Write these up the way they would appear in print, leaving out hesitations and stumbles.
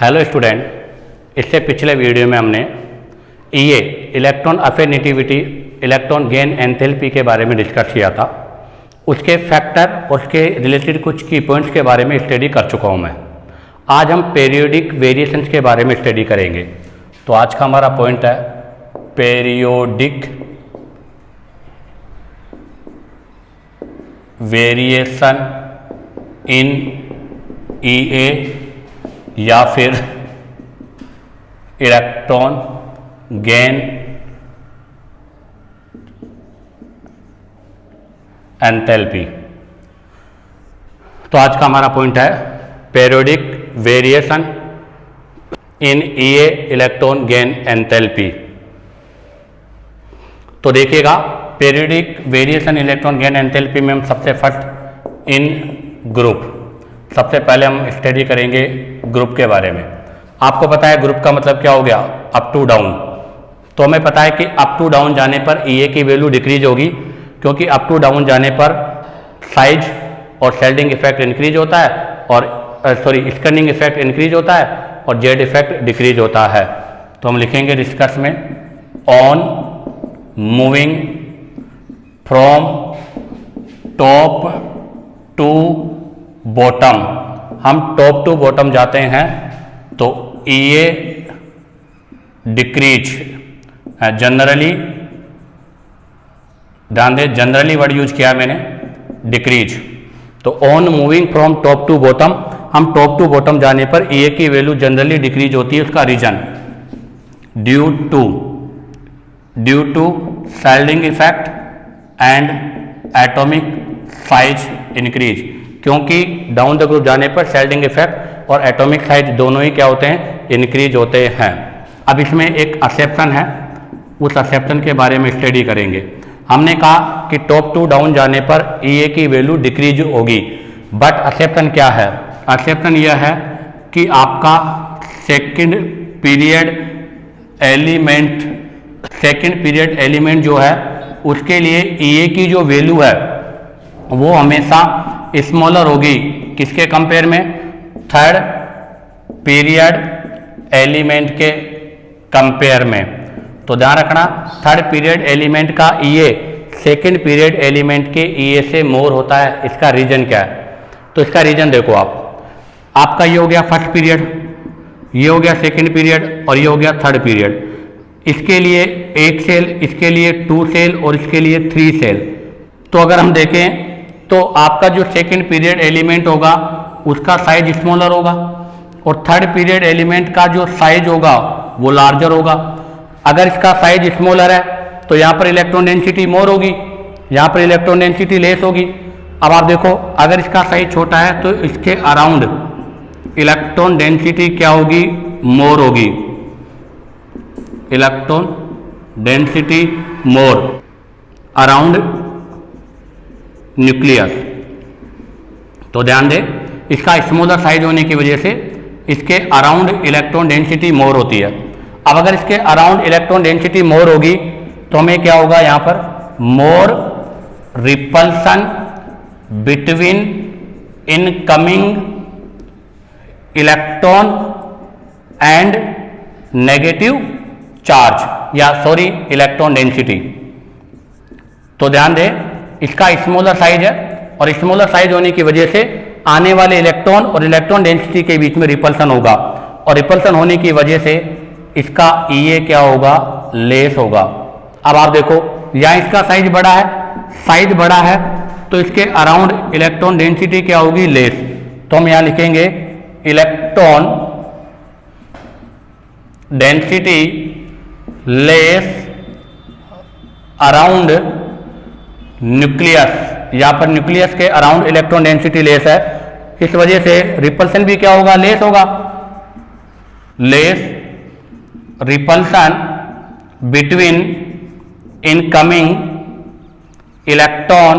Hello student, इससे पिछले video में हमने EA electron affinity electron gain enthalpy के बारे में डिस्कस किया था। उसके फैक्टर, उसके रिलेटेड कुछ की पॉइंट्स के बारे में स्टडी कर चुका हूं मैं। आज हम पीरियोडिक वेरिएशंस के बारे में स्टडी करेंगे। तो आज का हमारा पॉइंट है पीरियोडिक वेरिएशन इन ईए या फिर इलेक्ट्रॉन गेन एंथैल्पी। तो आज का हमारा पॉइंट है periodic variation in EA electron gain enthalpy. तो देखिएगा, periodic variation electron gain enthalpy में हम सबसे फर्स्ट इन ग्रुप, सबसे पहले हम स्टडी करेंगे ग्रुप के बारे में। आपको पता है ग्रुप का मतलब क्या हो गया, अप टू डाउन। तो हमें पता है कि अप टू डाउन जाने पर ईए की वैल्यू डिक्रीज होगी, क्योंकि अप टू डाउन जाने पर साइज और शेल्डिंग इफेक्ट इंक्रीज होता है और स्कैनिंग इफेक्ट इंक्रीज होता है और जेड इफेक्ट डिक्रीज होता है। तो हम लिखेंगे डिस्कस में on moving from top to bottom. हम टॉप टू बॉटम जाते हैं तो ईए डिक्रीज, जनरली ध्यान दें, जनरली वर्ड यूज किया मैंने, डिक्रीज। तो on moving from top to bottom, हम टॉप टू बॉटम जाने पर ईए की वैल्यू जनरली डिक्रीज होती है। उसका reason due to shielding effect and atomic size increase, क्योंकि डाउन द ग्रुप जाने पर शेल्डिंग इफेक्ट और एटॉमिक साइज दोनों ही क्या होते हैं, इंक्रीज होते हैं। अब इसमें एक एक्सेप्शन है, उस एक्सेप्शन के बारे में स्टडी करेंगे। हमने कहा कि टॉप टू डाउन जाने पर ईए की वैल्यू डिक्रीज होगी, बट एक्सेप्शन क्या है? एक्सेप्शन यह है कि आपका सेकंड पीरियड एलिमेंट जो है उसके लिए ईए की जो वैल्यू है वो हमेशा स्मॉलर होगी। किसके कंपेयर में? थर्ड पीरियड एलिमेंट के कंपेयर में। तो ध्यान रखना, थर्ड पीरियड एलिमेंट का ईए सेकंड पीरियड एलिमेंट के ईए से मोर होता है। इसका रीजन क्या है? तो इसका रीजन देखो, आपका ये हो गया फर्स्ट पीरियड, ये हो गया सेकंड पीरियड और ये हो गया थर्ड पीरियड। इसके लिए एक सेल, इसके लिए 2 सेल और इसके लिए 3 सेल। तो अगर हम देखें तो आपका जो सेकंड पीरियड एलिमेंट होगा उसका साइज स्मॉलर होगा और थर्ड पीरियड एलिमेंट का जो साइज होगा वो लार्जर होगा। अगर इसका साइज स्मॉलर है तो यहाँ पर इलेक्ट्रॉन डेंसिटी मोर होगी, यहाँ पर इलेक्ट्रॉन डेंसिटी लेस होगी। अब आप देखो, अगर इसका साइज छोटा है तो इसके अराउंड इलेक्ट्रॉन डेंसिटी क्या होगी, मोर होगी। इलेक्ट्रॉन डेंसिटी मोर अराउंड न्यूक्लियस। तो ध्यान दें, इसका स्मॉलर साइज होने की वजह से इसके अराउंड इलेक्ट्रॉन डेंसिटी मोर होती है। अब अगर इसके अराउंड इलेक्ट्रॉन डेंसिटी मोर होगी तो हमें क्या होगा, यहाँ पर more repulsion between incoming electron and negative charge या इलेक्ट्रॉन डेंसिटी। तो ध्यान दें, इसका स्मॉलर साइज है और स्मॉलर साइज होने की वजह से आने वाले इलेक्ट्रॉन और इलेक्ट्रॉन डेंसिटी के बीच में रिपल्सन होगा और रिपल्सन होने की वजह से इसका ईए क्या होगा, लेस होगा। अब आप देखो, यहाँ इसका साइज बड़ा है, साइज बड़ा है तो इसके अराउंड इलेक्ट्रॉन डेंसिटी क्या होगी, लेस। तो हम यहाँ लिखेंगे electron density less around nucleus. यहाँ पर न्यूक्लियस के अराउंड इलेक्ट्रॉन डेंसिटी लेस है, इस वजह से रिपल्सन भी क्या होगा, लेस होगा। Less repulsion between incoming electron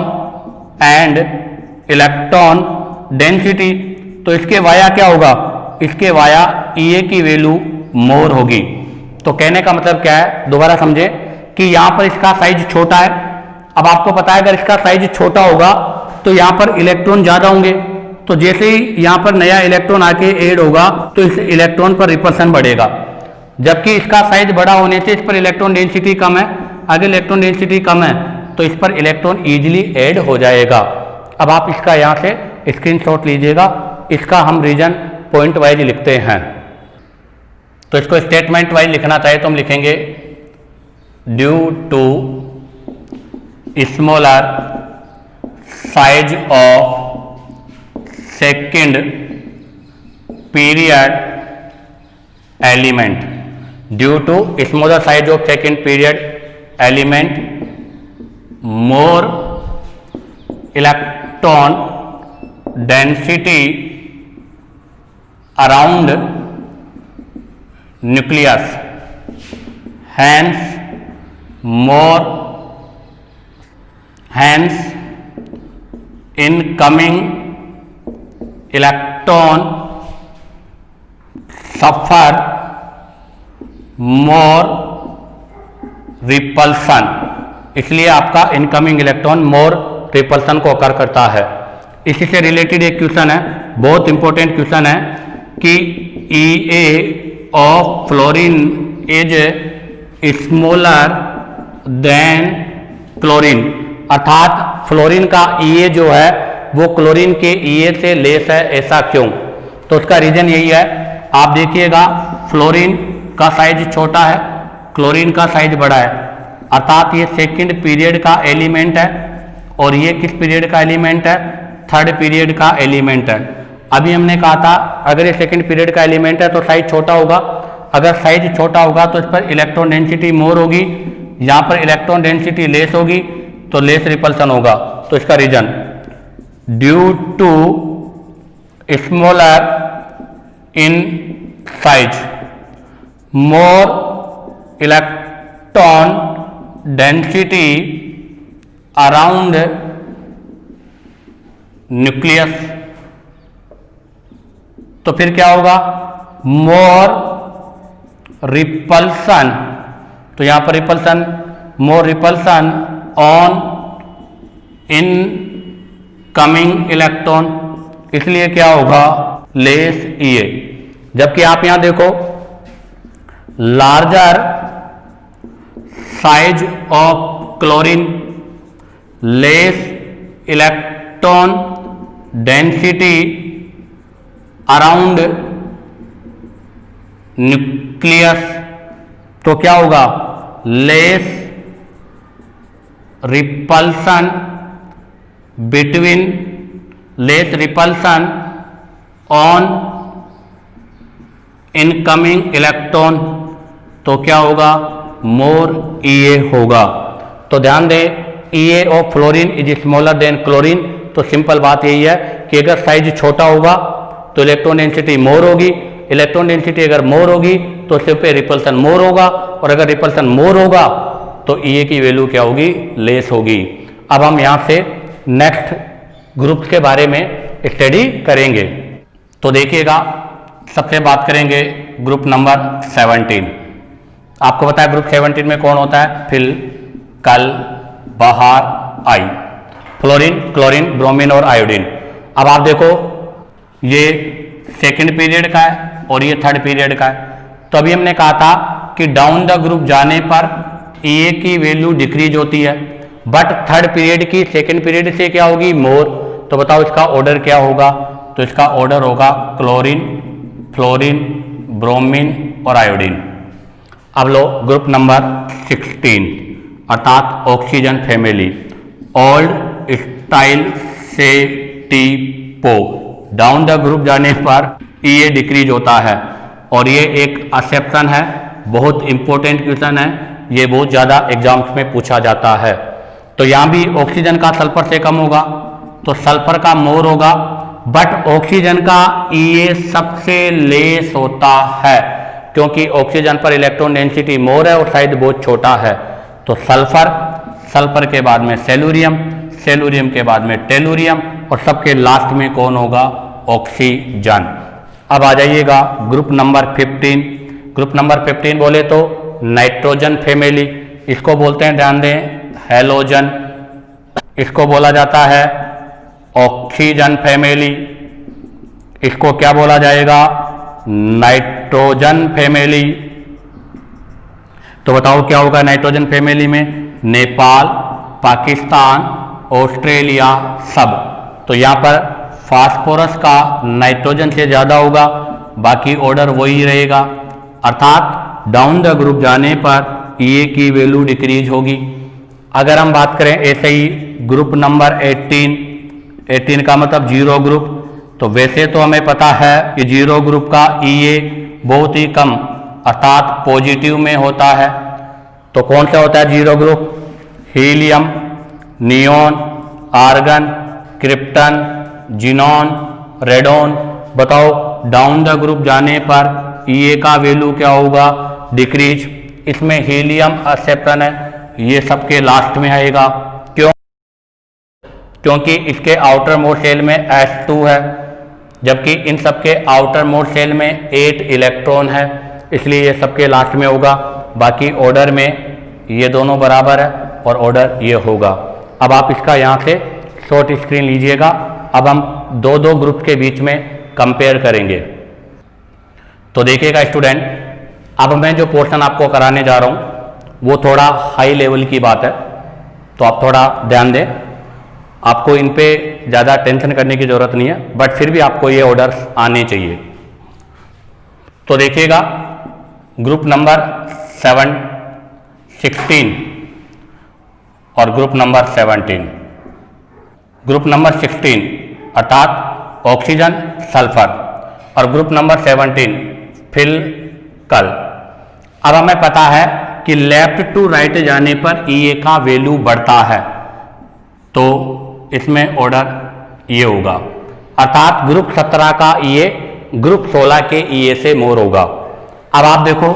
and electron density. तो इसके वाया क्या होगा, इसके वाया ईए की वैल्यू मोर होगी। तो कहने का मतलब क्या है, दोबारा समझे कि यहाँ पर इसका साइज छोटा है। अब आपको पता है अगर इसका साइज छोटा होगा तो यहाँ पर इलेक्ट्रॉन ज़्यादा होंगे तो जैसे ही यहाँ पर नया इलेक्ट्रॉन आके ऐड होगा तो इस इलेक्ट्रॉन पर रिपल्सन बढ़ेगा, जबकि इसका साइज बड़ा होने से इस पर इलेक्ट्रॉन डेंसिटी कम है। अगर इलेक्ट्रॉन डेंसिटी कम है तो इस पर इलेक्ट्रॉन इजीली ऐड हो जाएगा। अब आप इसका यहाँ से स्क्रीनशॉट लीजिएगा, इसका हम रीजन पॉइंट वाइज लिखते हैं। तो इसको स्टेटमेंट वाइज लिखना चाहे तो हम लिखेंगे due to smaller size of second period element, due to smaller size of second period element, more electron density around nucleus, hence incoming electron suffer more repulsion, इसलिए आपका इनकमिंग इलेक्ट्रॉन मोर रिपल्सन को अकर करता है। इसी से related एक question है, बहुत इंपॉर्टेंट क्वेश्चन है कि EA of fluorine is smaller than chlorine, अर्थात फ्लोरीन का EA जो है वो क्लोरीन के EA से लेस है, ऐसा क्यों? तो उसका रीजन यही है, आप देखिएगा फ्लोरीन का साइज छोटा है, क्लोरीन का साइज बड़ा है, अर्थात ये सेकंड पीरियड का एलिमेंट है और ये किस पीरियड का एलिमेंट है? थर्ड पीरियड का एलिमेंट है। अभी हमने कहा था अगर ये सेकंड पीरियड का एलिमेंट है तो साइज छोटा होगा, अगर साइज छोटा होगा तो इस पर इलेक्ट्रॉन डेंसिटी मोर होगी, यहाँ पर इलेक्ट्रॉन डेंसिटी लेस होगी तो लेस रिपल्सन होगा। तो इसका reason due to smaller in size more electron density around nucleus, तो फिर क्या होगा? मोर रिपल्सन, तो यहां पर repulsion, more repulsion on incoming electron, इसलिए क्या होगा? Less EA। जबकि आप यहां देखो larger size of chlorine, less electron density around nucleus, तो क्या होगा? Less repulsion between, less repulsion on incoming electron, तो क्या होगा? मोर EA होगा। तो ध्यान दें EA of fluorine is smaller than chlorine, तो सिंपल बात यही है कि अगर साइज छोटा होगा तो इलेक्ट्रॉन डेंसिटी मोर होगी, इलेक्ट्रॉन डेंसिटी अगर मोर होगी तो सिर्फ पे रिपल्सन मोर होगा, और अगर रिपल्सन मोर होगा तो EA की वैल्यू क्या होगी? लेस होगी। अब हम यहाँ से नेक्स्ट ग्रुप के बारे में स्टडी करेंगे। तो देखिएगा, सबसे बात करेंगे ग्रुप नंबर 17। आपको पता है ग्रुप 17 में कौन होता है? फिल, कल, बाहर, आई, फ्लोरीन, क्लोरीन, ब्रोमीन और आयोडीन। अब आप देखो ये सेकंड पीरियड का है और ये थर्ड पीरियड का है। तो अभी हमने कहा था कि डाउन द ग्रुप जाने पर EA की वैल्यू डिक्रीज होती है, बट थर्ड पीरियड की सेकंड पीरियड से क्या होगी? मोर। तो बताओ इसका ऑर्डर क्या होगा? तो इसका ऑर्डर होगा क्लोरीन, फ्लोरीन, ब्रोमीन और आयोडीन। अब लो ग्रुप नंबर 16 अर्थात ऑक्सीजन फैमिली, ओल्ड स्टाइल से टीपो, डाउन द ग्रुप जाने पर EA डिक्रीज होता है और ये एक एक्सेप्शन है, बहुत इंपॉर्टेंट क्वेश्चन है, ये बहुत ज़्यादा एग्जाम्स में पूछा जाता है। तो यहाँ भी ऑक्सीजन का सल्फर से कम होगा तो सल्फर का मोर होगा, बट ऑक्सीजन का EA सबसे लेस होता है क्योंकि ऑक्सीजन पर इलेक्ट्रॉन डेंसिटी मोर है और साइज बहुत छोटा है। तो सल्फर, सल्फर के बाद में सेलूरियम, सेलूरियम के बाद में टेलूरियम और सबके लास्ट में कौन होगा? ऑक्सीजन। अब आ जाइएगा ग्रुप नंबर 15। ग्रुप नंबर 15 बोले तो नाइट्रोजन फैमिली, इसको बोलते हैं, ध्यान दें, हैलोजन, इसको बोला जाता है ऑक्सीजन फैमिली, इसको क्या बोला जाएगा? Nitrogen family. तो बताओ क्या होगा नाइट्रोजन फैमिली में? नेपाल, पाकिस्तान, ऑस्ट्रेलिया सब। तो यहाँ पर फास्फोरस का नाइट्रोजन से ज़्यादा होगा, बाकी ऑर्डर वही रहेगा, अर्थात डाउन द ग्रुप जाने पर ए की वैल्यू डिक्रीज होगी। अगर हम बात करें ऐसे ही ग्रुप नंबर 18 का मतलब जीरो ग्रुप, तो वैसे तो हमें पता है कि जीरो ग्रुप का ए बहुत ही कम अर्थात पॉजिटिव में होता है। तो कौन सा होता है zero group? Helium, neon, argon, krypton, xenon, radon. बताओ डाउन द ग्रुप जाने पर ए का वैल्यू क्या होगा? डिक्रीज। इसमें हीलियम एक्सेप्शन है, ये सबके लास्ट में आएगा। क्यों? क्योंकि इसके आउटर मोस्ट शेल में H2 है, जबकि इन सबके आउटर मोस्ट शेल में 8 इलेक्ट्रॉन है, इसलिए ये सबके लास्ट में होगा। बाकी ऑर्डर में ये दोनों बराबर है और ऑर्डर ये होगा। अब आप इसका यहाँ से शॉर्ट स्क्रीन लीजिएगा। अब हम दो ग्रुप के बीच में कंपेयर करेंगे। तो देखिएगा स्टूडेंट, अब मैं जो पोर्शन आपको कराने जा रहा हूँ वो थोड़ा हाई लेवल की बात है, तो आप थोड़ा ध्यान दें। आपको इन पे ज़्यादा टेंशन करने की ज़रूरत नहीं है, बट फिर भी आपको ये ऑर्डर्स आने चाहिए। तो देखिएगा ग्रुप नंबर 16 और ग्रुप नंबर 17। ग्रुप नंबर 16 अर्थात ऑक्सीजन सल्फर और ग्रुप नंबर 17 फिल कल। अब हमें पता है कि लेफ्ट टू राइट जाने पर ए का वैल्यू बढ़ता है, तो इसमें ऑर्डर ये होगा, अर्थात ग्रुप 17 का ए ग्रुप 16 के ए से मोर होगा। अब आप देखो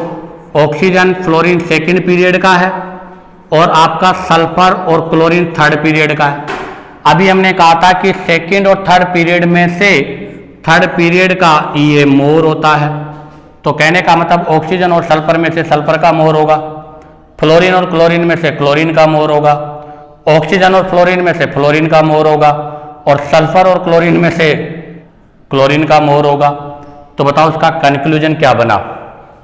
ऑक्सीजन फ्लोरीन सेकंड पीरियड का है और आपका सल्फर और क्लोरीन थर्ड पीरियड का है। अभी हमने कहा था कि सेकंड और थर्ड पीरियड में से थर्ड पीरियड का ए मोर होता है, तो कहने का मतलब ऑक्सीजन और सल्फर में से सल्फर का मोर होगा, फ्लोरीन और क्लोरीन में से क्लोरीन का मोर होगा, ऑक्सीजन और फ्लोरीन में से फ्लोरीन का मोर होगा, और सल्फर और क्लोरीन में से क्लोरीन का मोर होगा। तो बताओ इसका कंक्लूजन क्या बना?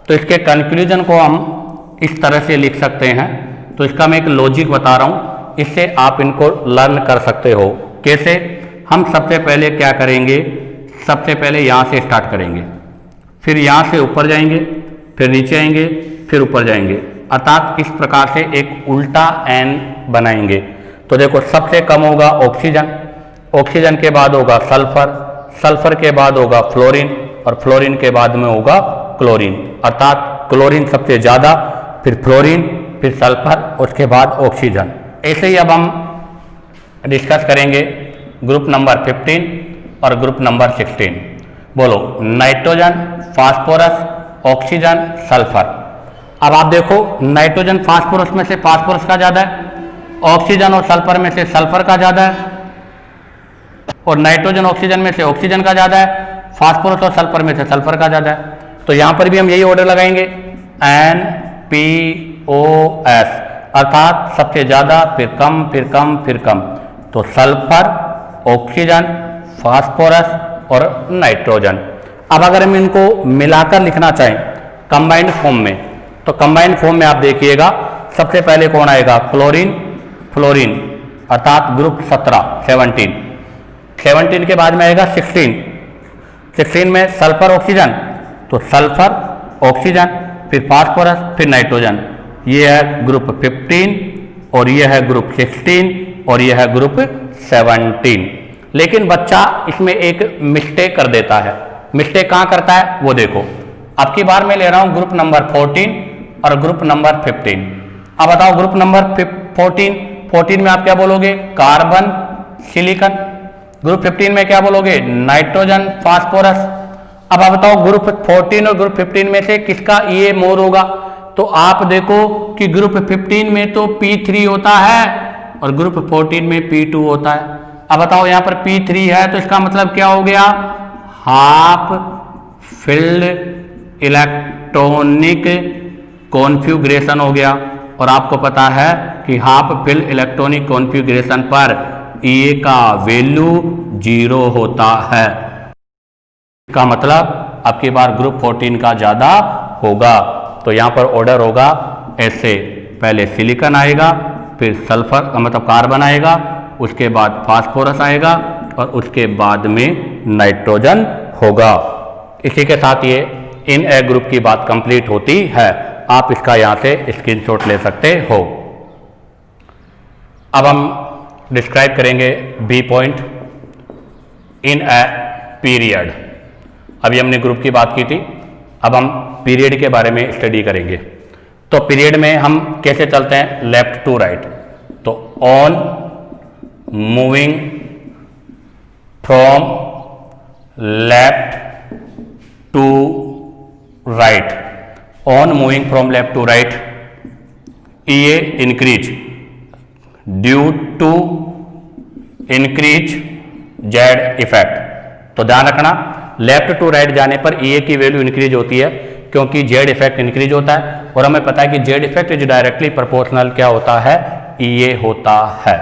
तो इसके कंक्लूजन को हम इस तरह से लिख सकते हैं। तो इसका मैं एक लॉजिक बता रहा हूँ, इससे आप इनको लर्न कर सकते हो। कैसे? हम सबसे पहले क्या करेंगे? सबसे पहले यहाँ से स्टार्ट करेंगे, फिर यहाँ से ऊपर जाएंगे, फिर नीचे आएंगे, फिर ऊपर जाएंगे, अर्थात इस प्रकार से एक उल्टा एन बनाएंगे। तो देखो सबसे कम होगा ऑक्सीजन, ऑक्सीजन के बाद होगा सल्फर, सल्फर के बाद होगा फ्लोरीन और फ्लोरीन के बाद में होगा क्लोरीन, अर्थात क्लोरीन सबसे ज़्यादा, फिर फ्लोरीन, फिर सल्फर, उसके बाद ऑक्सीजन। ऐसे ही अब हम डिस्कस करेंगे ग्रुप नंबर 15 और ग्रुप नंबर 16। बोलो नाइट्रोजन, फास्फोरस, ऑक्सीजन, सल्फर। अब आप देखो नाइट्रोजन फास्फोरस में से फास्फोरस का ज़्यादा है, ऑक्सीजन और सल्फर में से सल्फर का ज़्यादा है, और नाइट्रोजन ऑक्सीजन में से ऑक्सीजन का ज़्यादा है, फास्फोरस और सल्फर में से सल्फर का ज़्यादा है। तो यहाँ पर भी हम यही ऑर्डर लगाएंगे NPOS, अर्थात सबसे ज़्यादा, फिर कम, फिर कम, फिर कम। तो सल्फर, ऑक्सीजन, फास्फोरस और नाइट्रोजन। अब अगर हम इनको मिलाकर लिखना चाहें कंबाइंड फॉर्म में, तो कंबाइंड फॉर्म में आप देखिएगा सबसे पहले कौन आएगा? क्लोरीन, फ्लोरीन, अर्थात ग्रुप 17 17 के बाद में आएगा 16 में सल्फर, ऑक्सीजन, तो सल्फर, ऑक्सीजन, फिर फास्फोरस, फिर नाइट्रोजन। ये है ग्रुप 15 और ये है ग्रुप 16 और ये है ग्रुप 17। लेकिन बच्चा इसमें एक मिस्टेक कर देता है। मिस्टेक कहाँ करता है वो देखो। अब की बार मैं ले रहा हूँ ग्रुप नंबर 14 और ग्रुप नंबर 15। अब बताओ ग्रुप नंबर 14 में आप क्या बोलोगे? Carbon, silicon. ग्रुप 15 में क्या बोलोगे? Nitrogen, phosphorus. अब आप बताओ ग्रुप 14 और ग्रुप 15 में से किसका ये मोर होगा? तो आप देखो कि ग्रुप 15 में तो P3 होता है और ग्रुप 14 में P2 होता है। अब बताओ यहाँ पर P3 है तो इसका मतलब क्या हो गया? हाफ फिल्ड इलेक्ट्रॉनिक कॉन्फ़िगरेशन हो गया। और आपको पता है कि हाफ फिल्ड इलेक्ट्रॉनिक कॉन्फ़िगरेशन पर ए का वैल्यू 0 होता है। इसका मतलब आपकी बार ग्रुप 14 का ज़्यादा होगा। तो यहाँ पर ऑर्डर होगा ऐसे, पहले सिलिकॉन आएगा, फिर सल्फर मतलब कार्बन आएगा, उसके बाद फास्फोरस आएगा और उसके बाद में नाइट्रोजन होगा। इसी के साथ ये इन ए ग्रुप की बात कंप्लीट होती है। आप इसका यहाँ से स्क्रीनशॉट ले सकते हो। अब हम डिस्क्राइब करेंगे B point in a period. अभी हमने ग्रुप की बात की थी, अब हम पीरियड के बारे में स्टडी करेंगे। तो पीरियड में हम कैसे चलते हैं, लेफ्ट टू राइट। तो on moving from left to right, on moving from left to right, ये increase due to increase Z effect. तो ध्यान रखना, लेफ्ट टू राइट जाने पर ई की वैल्यू इंक्रीज होती है क्योंकि जेड इफेक्ट इंक्रीज होता है, और हमें पता है कि Z effect is directly proportional क्या होता है, ई होता है।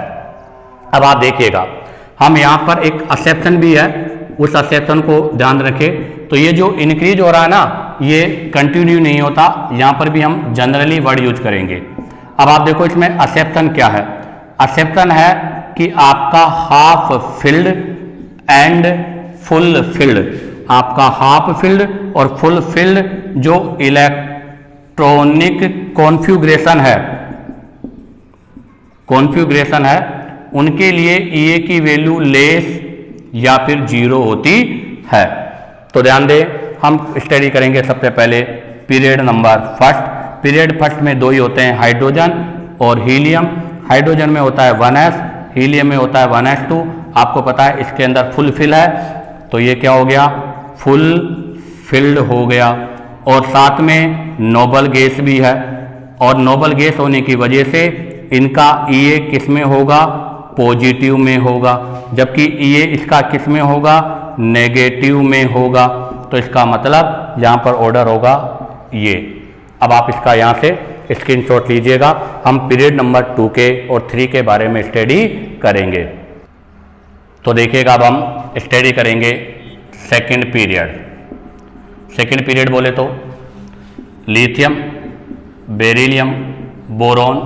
अब आप देखिएगा, हम यहाँ पर एक एक्सेप्शन भी है, उस एक्सेप्शन को ध्यान रखें। तो ये जो इंक्रीज हो रहा है ना, ये कंटिन्यू नहीं होता, यहाँ पर भी हम जनरली वर्ड यूज करेंगे। अब आप देखो इसमें एक्सेप्शन क्या है, एक्सेप्शन है कि आपका half filled and full field, आपका हाफ फिल्ड और फुल फिल्ड जो इलेक्ट्रॉनिक कॉन्फ़िगरेशन है उनके लिए ई की वैल्यू लेस या फिर जीरो होती है। तो ध्यान दें, हम स्टडी करेंगे सबसे पहले period number first. Period first में दो ही होते हैं, हाइड्रोजन और हीलियम। हाइड्रोजन में होता है 1s, हीलियम में होता है 1s2। आपको पता है इसके अंदर फुल फिल है, तो ये क्या हो गया, फुल फिल्ड हो गया। और साथ में नोबल गैस भी है, और नोबल गैस होने की वजह से इनका ई किस में होगा, पॉजिटिव में होगा, जबकि ई इसका किस में होगा, नेगेटिव में होगा। तो इसका मतलब यहाँ पर ऑर्डर होगा ये। अब आप इसका यहाँ से स्क्रीनशॉट लीजिएगा, हम पीरियड नंबर 2 के और 3 के बारे में स्टडी करेंगे। तो देखिएगा, अब हम स्टडी करेंगे सेकंड पीरियड। सेकंड पीरियड बोले तो lithium, beryllium, boron,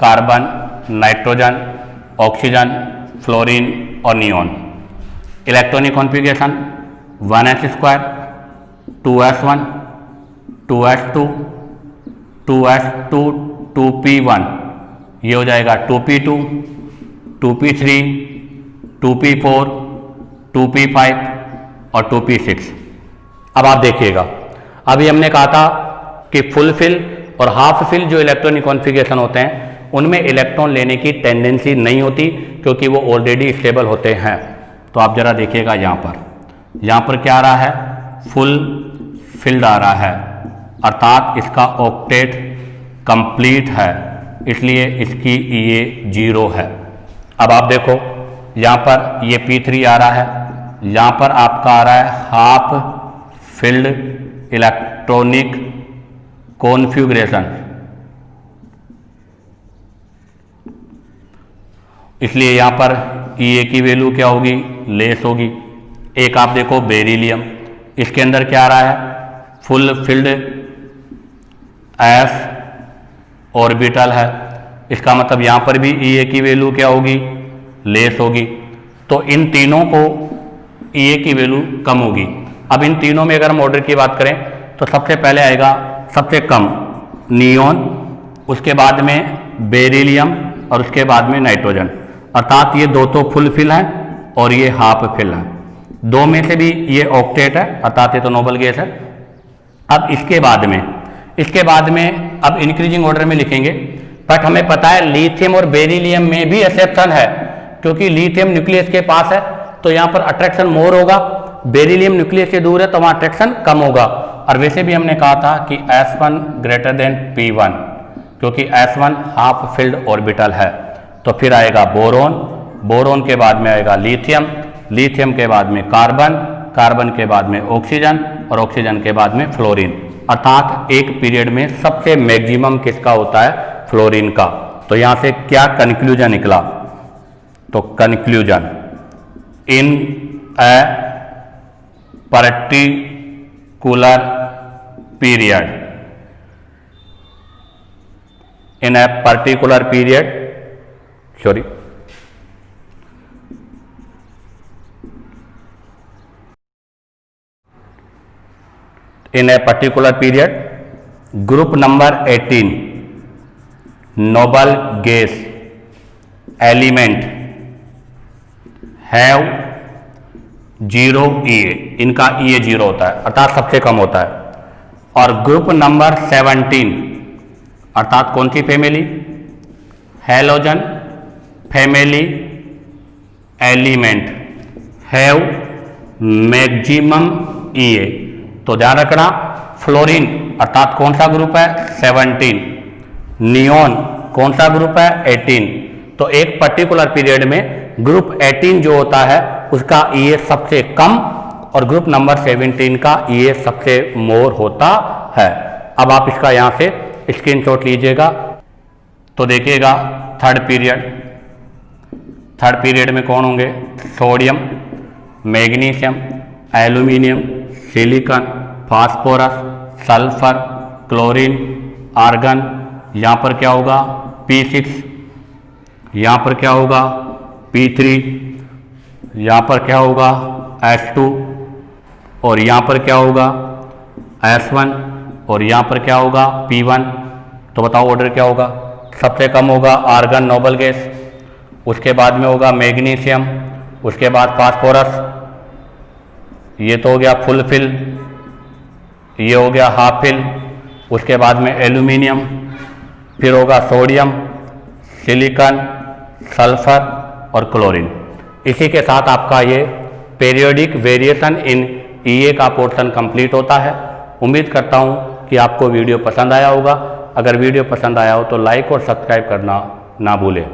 carbon, nitrogen, oxygen, fluorine और neon. Electronic configuration 1s², 2s1, 2s2, 2s2, 2p1, ये हो जाएगा 2p2, 2p3, 2p4, 2p5 और 2p6। अब आप देखिएगा, अभी हमने कहा था कि फुल फिल और हाफ फिल जो इलेक्ट्रॉनिक कॉन्फ़िगरेशन होते हैं उनमें इलेक्ट्रॉन लेने की टेंडेंसी नहीं होती क्योंकि वो ऑलरेडी स्टेबल होते हैं। तो आप जरा देखिएगा, यहाँ पर क्या आ रहा है, फुल फिल्ड आ रहा है, अर्थात इसका ऑक्टेट कंप्लीट है, इसलिए इसकी ये 0 है। अब आप देखो, यहाँ पर ये P3 आ रहा है, यहाँ पर आपका आ रहा है हाफ फिल्ड इलेक्ट्रॉनिक कॉन्फ़िगरेशन, इसलिए यहाँ पर ई की वैल्यू क्या होगी, लेस होगी। एक आप देखो बेरिलियम, इसके अंदर क्या आ रहा है, फुल फिल्ड एस ऑर्बिटल है, इसका मतलब यहाँ पर भी ई की वैल्यू क्या होगी, लेस होगी। तो इन तीनों को ई की वैल्यू कम होगी। अब इन तीनों में अगर हम ऑर्डर की बात करें तो सबसे पहले आएगा सबसे कम नियॉन, उसके बाद में बेरिलियम और उसके बाद में नाइट्रोजन, अर्थात ये दो तो फुल फिल हैं और ये हाफ फिल हैं। दो में से भी ये ऑक्टेट है, अर्थात ये तो नोबल गैस है। अब इसके बाद में अब इंक्रीजिंग ऑर्डर में लिखेंगे, बट हमें पता है लिथियम और बेरिलियम में भी एक्सेप्शन है, क्योंकि लिथियम न्यूक्लियस के पास है तो यहाँ पर अट्रैक्शन मोर होगा, बेरिलियम न्यूक्लियस से दूर है तो वहाँ अट्रैक्शन कम होगा। और वैसे भी हमने कहा था कि S1 ग्रेटर देन P1, क्योंकि S1 हाफ फिल्ड ऑर्बिटल है। तो फिर आएगा बोरोन, बोरोन के बाद में आएगा लिथियम, लिथियम के बाद में कार्बन, कार्बन के बाद में ऑक्सीजन और ऑक्सीजन के बाद में फ्लोरीन, अर्थात एक पीरियड में सबसे मैक्सिमम किसका होता है, फ्लोरीन का। तो यहाँ से क्या कंक्लूजन निकला, तो conclusion in A particular period. In a particular period, sorry, in a particular period, group number 18 noble gas element have 0 EA, इनका EA 0 होता है अर्थात सबसे कम होता है। और ग्रुप नंबर 17 अर्थात कौन सी family, halogen family element have maximum EA। तो ध्यान रखना, फ्लोरीन अर्थात कौन सा ग्रुप है 17, नियोन कौन सा ग्रुप है 18। तो एक पर्टिकुलर पीरियड में ग्रुप 18 जो होता है उसका EA सबसे कम और ग्रुप नंबर 17 का EA सबसे मोर होता है। अब आप इसका यहाँ से स्क्रीनशॉट लीजिएगा। तो देखिएगा थर्ड पीरियड में कौन होंगे, sodium, magnesium, aluminium, silicon, phosphorus, sulphur, chlorine, argon. यहाँ पर क्या होगा P6, यहाँ पर क्या होगा P3, यहाँ पर क्या होगा S2 और यहाँ पर क्या होगा S1 और यहाँ पर क्या होगा P1। तो बताओ ऑर्डर क्या होगा, सबसे कम होगा आर्गन नोबल गैस, उसके बाद में होगा मैग्नीशियम, उसके बाद फास्फोरस, ये तो हो गया फुल फिल, ये हो गया हाफ फिल, उसके बाद में एल्यूमिनियम, फिर होगा सोडियम, सिलिकॉन, सल्फर और क्लोरीन। इसी के साथ आपका ये पीरियोडिक वेरिएशन इन EA का पोर्शन कंप्लीट होता है। उम्मीद करता हूँ कि आपको वीडियो पसंद आया होगा। अगर वीडियो पसंद आया हो तो लाइक और सब्सक्राइब करना ना भूलें।